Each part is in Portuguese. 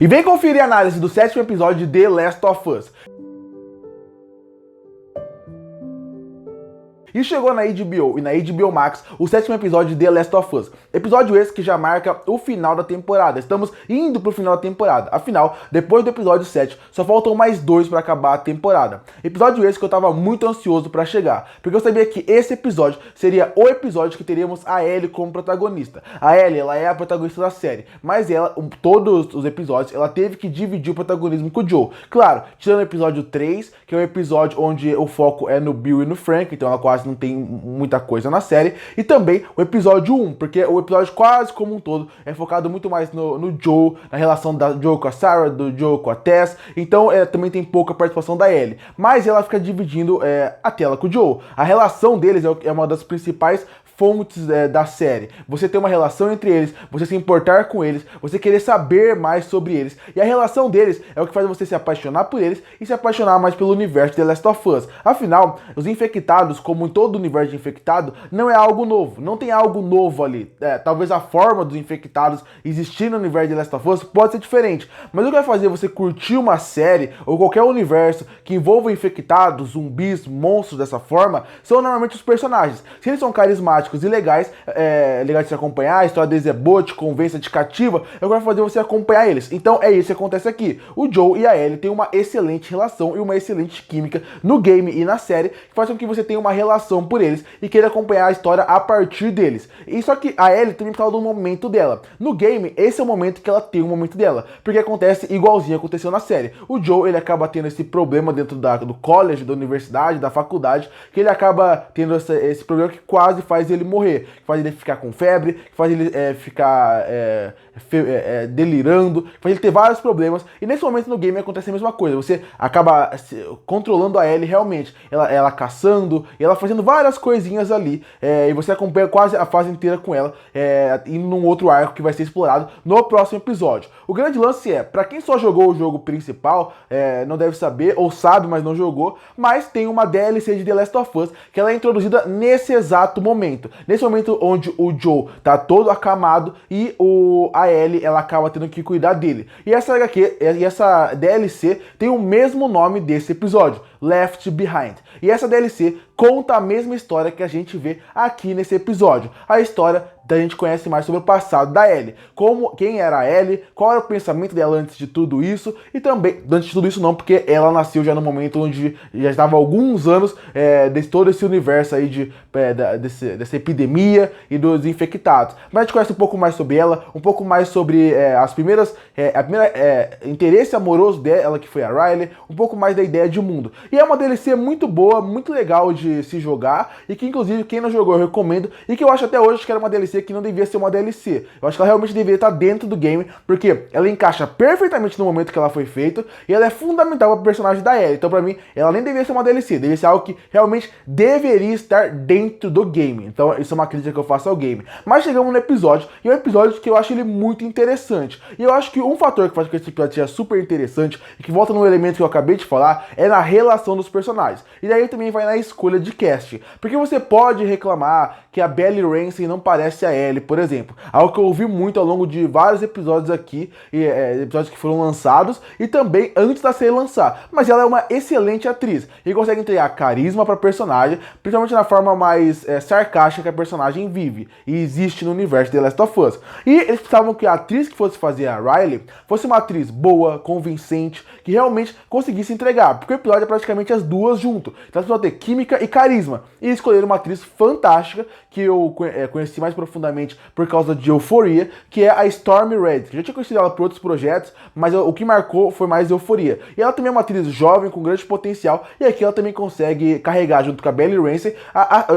E vem conferir a análise do 7º episódio de The Last of Us. E chegou na HBO e na HBO Max o 7º episódio de The Last of Us. Episódio esse que já marca o final da temporada. Estamos indo pro final da temporada. Afinal, depois do episódio 7, só faltam mais 2 para acabar a temporada. Episódio esse que eu tava muito ansioso para chegar, porque eu sabia que esse episódio seria o episódio que teríamos a Ellie como protagonista. A Ellie, ela é a protagonista da série, mas ela, todos os episódios, ela teve que dividir o protagonismo com o Joel. Claro, tirando o episódio 3, que é um episódio onde o foco é no Bill e no Frank, então ela quase não tem muita coisa na série, e também o episódio 1, porque o episódio quase como um todo é focado muito mais no Joel, na relação da Joel com a Sarah, do Joel com a Tess, então também tem pouca participação da Ellie, mas ela fica dividindo a tela com o Joel. A relação deles é uma das principais fontes da série. Você ter uma relação entre eles, você se importar com eles, você querer saber mais sobre eles. E a relação deles é o que faz você se apaixonar por eles e se apaixonar mais pelo universo de The Last of Us. Afinal, os infectados, como em todo o universo de infectado, não é algo novo. Não tem algo novo ali. Talvez a forma dos infectados existir no universo de The Last of Us pode ser diferente. Mas o que vai fazer você curtir uma série ou qualquer universo que envolva infectados, zumbis, monstros dessa forma, são normalmente os personagens. Se eles são carismáticos e legais, legais de se acompanhar, a história deles é boa, te convence, te cativa, eu quero fazer você acompanhar eles. Então é isso que acontece aqui. O Joel e a Ellie têm uma excelente relação e uma excelente química no game e na série, que faz com que você tenha uma relação por eles e queira acompanhar a história a partir deles. E só que a Ellie também fala do momento dela. No game, esse é o momento que ela tem o momento dela, porque acontece igualzinho aconteceu na série. O Joel, ele acaba tendo esse problema dentro do college, da universidade, da faculdade, que ele acaba tendo esse problema que quase faz ele morrer, que faz ele ficar com febre, que faz ele ficar delirando, que faz ele ter vários problemas. E nesse momento no game acontece a mesma coisa. Você acaba controlando a Ellie realmente, ela caçando, e ela fazendo várias coisinhas ali, e você acompanha quase a fase inteira com ela, indo num outro arco que vai ser explorado no próximo episódio. O grande lance pra quem só jogou o jogo principal, não deve saber, ou sabe, mas não jogou, mas tem uma DLC de The Last of Us, que ela é introduzida nesse exato momento. Nesse momento onde o Joel tá todo acamado e a Ellie, ela acaba tendo que cuidar dele. E essa HQ, e essa DLC tem o mesmo nome desse episódio, Left Behind. E essa DLC conta a mesma história que a gente vê aqui nesse episódio. A história da gente conhece mais sobre o passado da Ellie. Quem era a Ellie, qual era o pensamento dela antes de tudo isso, e também, antes de tudo isso não, porque ela nasceu já no momento onde já estava há alguns anos de todo esse universo aí dessa epidemia e dos infectados. Mas a gente conhece um pouco mais sobre ela, um pouco mais sobre a primeira interesse amoroso dela, que foi a Riley, um pouco mais da ideia de mundo. E é uma DLC muito boa, muito legal de se jogar, e que inclusive quem não jogou eu recomendo, e que eu acho até hoje que era uma DLC que não devia ser uma DLC. Eu acho que ela realmente deveria estar dentro do game, porque ela encaixa perfeitamente no momento que ela foi feita, e ela é fundamental para o personagem da Ellie. Então pra mim, ela nem deveria ser uma DLC, deveria ser algo que realmente deveria estar dentro do game. Então isso é uma crítica que eu faço ao game. Mas chegamos no episódio, e é um episódio que eu acho ele muito interessante. E eu acho que um fator que faz com que esse episódio seja super interessante, e que volta no elemento que eu acabei de falar, é na relação dos personagens. E daí também vai na escolha de casting. Porque você pode reclamar que a Belly Ramsey não parece a Ellie, por exemplo. Algo que eu ouvi muito ao longo de vários episódios aqui, episódios que foram lançados e também antes da série lançar. Mas ela é uma excelente atriz e consegue entregar carisma para personagem, principalmente na forma mais sarcástica que a personagem vive e existe no universo de The Last of Us. E eles precisavam que a atriz que fosse fazer a Riley fosse uma atriz boa, convincente, que realmente conseguisse entregar, porque o episódio é praticamente as duas junto. Então elas precisam ter química e carisma. E escolheram uma atriz fantástica, que eu conheci mais profundamente por causa de Euphoria, que é a Stormy Reid. Eu já tinha conhecido ela por outros projetos, mas o que marcou foi mais Euphoria. E ela também é uma atriz jovem, com grande potencial, e aqui ela também consegue carregar, junto com a Belly Ramsey,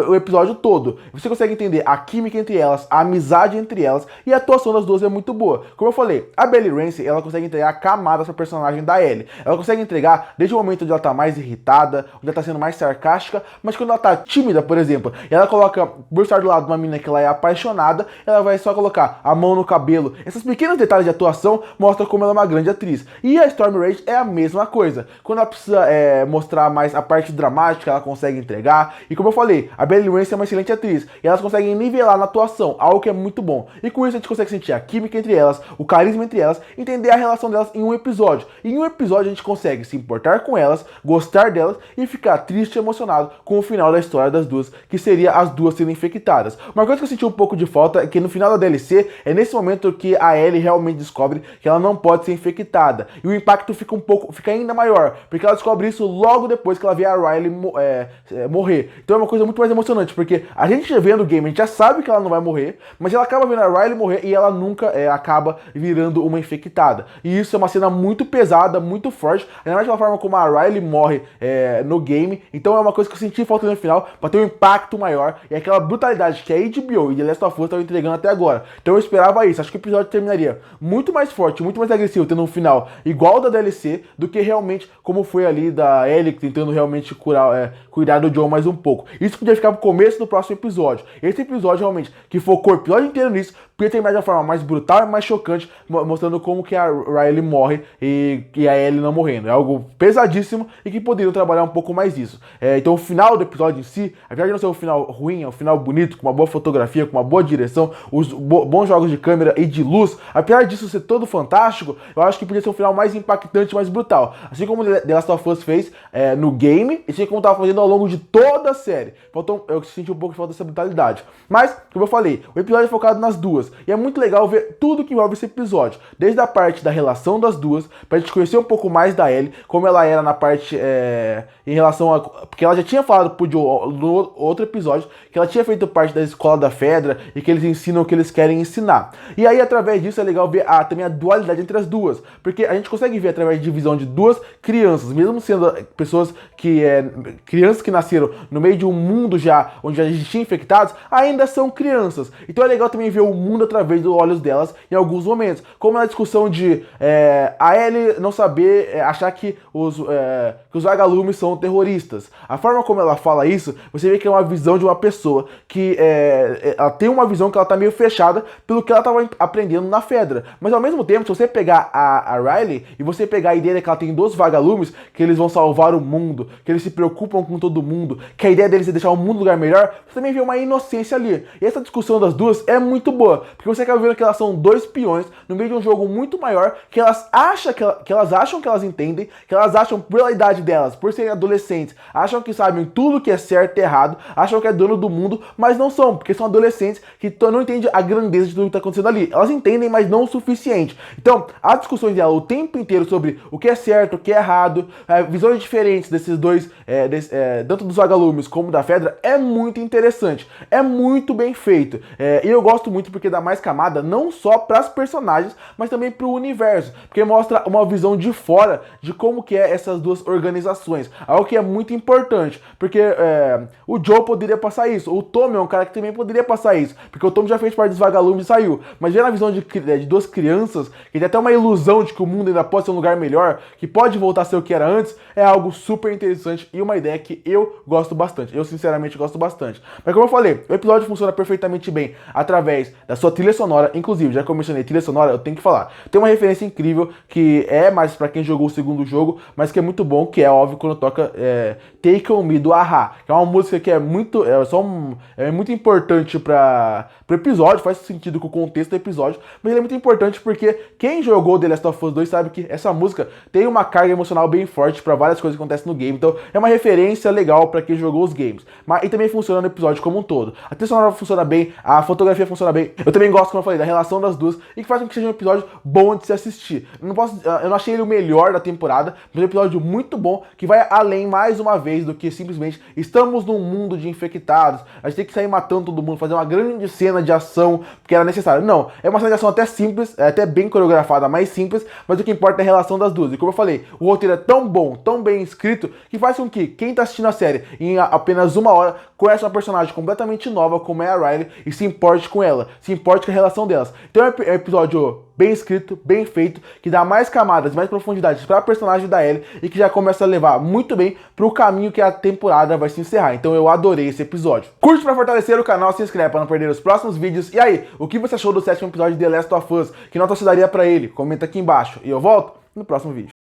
o episódio todo. Você consegue entender a química entre elas, a amizade entre elas, e a atuação das duas é muito boa. Como eu falei, a Belly Ramsey, ela consegue entregar camadas para personagem da Ellie. Ela consegue entregar desde o momento onde ela tá mais irritada, onde ela tá sendo mais sarcástica, mas quando ela tá tímida, por exemplo, ela coloca por estar do lado de uma menina que ela é apaixonada, ela vai só colocar a mão no cabelo. Esses pequenos detalhes de atuação mostram como ela é uma grande atriz. E a Stormy Rage é a mesma coisa. Quando ela precisa mostrar mais a parte dramática, ela consegue entregar. E como eu falei, a Bella Ramsey é uma excelente atriz. E elas conseguem nivelar na atuação, algo que é muito bom. E com isso a gente consegue sentir a química entre elas, o carisma entre elas, entender a relação delas em um episódio. E em um episódio a gente consegue se importar com elas, gostar delas e ficar triste e emocionado com o final da história das duas, que seria as duas sendo infectadas. Uma coisa que eu senti um pouco de falta é que no final da DLC é nesse momento que a Ellie realmente descobre que ela não pode ser infectada. E o impacto fica ainda maior, porque ela descobre isso logo depois que ela vê a Riley morrer. Então é uma coisa muito mais emocionante, porque a gente vendo o game, a gente já sabe que ela não vai morrer, mas ela acaba vendo a Riley morrer e ela nunca acaba virando uma infectada. E isso é uma cena muito pesada, muito forte, ainda mais pela forma como a Riley morre no game. Então é uma coisa que eu senti falta no final, pra ter um impacto maior, e aquela brutalidade que a HBO e The Last of Us estão entregando até agora. Então eu esperava isso, acho que o episódio terminaria muito mais forte, muito mais agressivo, tendo um final igual da DLC, do que realmente como foi ali da Ellie tentando realmente cuidar do Joel mais um pouco. Isso podia ficar pro começo do próximo episódio. Esse episódio realmente, que focou o episódio inteiro nisso, podia terminar de uma forma mais brutal e mais chocante, mostrando como que a Riley morre e a Ellie não morrendo. É algo pesadíssimo e que poderiam trabalhar um pouco mais isso. Então o final do episódio em si, apesar de não ser um final ruim, é um final bonito, com uma boa fotografia, com uma boa direção, os bons jogos de câmera e de luz, apesar disso ser todo fantástico, eu acho que podia ser um final mais impactante, mais brutal. Assim como The Last of Us fez no game, e assim como estava fazendo ao longo de toda a série. Então eu senti um pouco de falta dessa brutalidade. Mas, como eu falei, o episódio é focado nas duas. E é muito legal ver tudo que envolve esse episódio. Desde a parte da relação das duas, pra gente conhecer um pouco mais da Ellie, como ela era na parte em relação a... Porque ela já tinha falado pro Joe no outro episódio que ela tinha feito parte da escola da Fedra e que eles ensinam o que eles querem ensinar. E aí, através disso, é legal ver também a dualidade entre as duas. Porque a gente consegue ver através de visão de duas crianças, mesmo sendo pessoas crianças que nasceram no meio de um mundo já onde já existiam infectados, ainda são crianças. Então é legal também ver o mundo através dos olhos delas em alguns momentos. Como na discussão de a Ellie não saber, achar que os vagalumes são terroristas. A forma como ela fala isso, você vê que é uma visão de uma pessoa que ela tem uma visão que ela tá meio fechada pelo que ela tava aprendendo na Fedra. Mas ao mesmo tempo, se você pegar a Riley e você pegar a ideia que ela tem dos vagalumes, que eles vão salvar o mundo, que eles se preocupam com todo mundo, que a ideia deles é deixar o mundo um lugar melhor, você também vê uma inocência ali. E essa discussão das duas é muito boa, porque você acaba vendo que elas são dois peões no meio de um jogo muito maior, que elas acham que elas entendem, que elas acham pela idade delas, por serem adolescentes, acham que sabem tudo que é certo e errado, acham que é dono do mundo, mas não são, porque são adolescentes que não entendem a grandeza de tudo que está acontecendo ali. Elas entendem, mas não o suficiente. Então, as discussões dela o tempo inteiro sobre o que é certo, o que é errado, visões diferentes desses dois, tanto dos vagalumes como da Fedra, é muito interessante. É muito bem feito. E eu gosto muito porque dá mais camada, não só para as personagens, mas também para o universo. Porque mostra uma visão de fora de como que é essas duas organizações. Algo que é muito importante. Porque o Joe poderia passar isso. O Tommy é um cara que também poderia passar isso. Porque o Tommy já fez parte dos vagalumes e saiu. Mas vendo a visão de duas crianças, que tem até uma ilusão de que o mundo ainda pode ser um lugar melhor, que pode voltar a ser o que era antes, é algo super interessante e uma ideia que eu gosto bastante. Eu, sinceramente, gosto bastante. Mas como eu falei, o episódio funciona perfeitamente bem através da sua trilha sonora. Inclusive, já que eu mencionei trilha sonora, eu tenho que falar. Tem uma referência incrível que é mais pra quem jogou o segundo jogo, mas que é muito bom, que é óbvio quando toca Take On Me, do A-ha, que é uma música que é muito importante pro episódio, faz sentido com o contexto do episódio, mas ele é muito importante porque quem jogou The Last of Us 2 sabe que essa música tem uma carga emocional bem forte pra várias coisas que acontecem no game, então é uma referência legal pra quem jogou os games. E também funciona no episódio como um todo. A trilha sonora funciona bem, a fotografia funciona bem. Eu também gosto, como eu falei, da relação das duas e que faz com que seja um episódio bom de se assistir. Eu não achei ele o melhor da temporada, mas é um episódio muito bom que vai além mais uma vez do que simplesmente estamos num mundo de infectados, a gente tem que sair matando todo mundo, fazer uma grande cena de ação porque era necessário. Não, é uma cena de ação até simples, até bem coreografada, mais simples, mas o que importa é a relação das duas. E como eu falei, o roteiro é tão bom, tão bem escrito, que faz com que quem tá assistindo a série em apenas uma hora conheça uma personagem completamente nova como é a Riley e se importe com ela, se importe que a relação delas. Então é um episódio bem escrito, bem feito, que dá mais camadas, mais profundidade para a personagem da Ellie e que já começa a levar muito bem pro caminho que a temporada vai se encerrar. Então eu adorei esse episódio. Curte para fortalecer o canal, se inscreve para não perder os próximos vídeos. E aí, o que você achou do 7º episódio de The Last of Us? Que nota você daria para ele? Comenta aqui embaixo. E eu volto no próximo vídeo.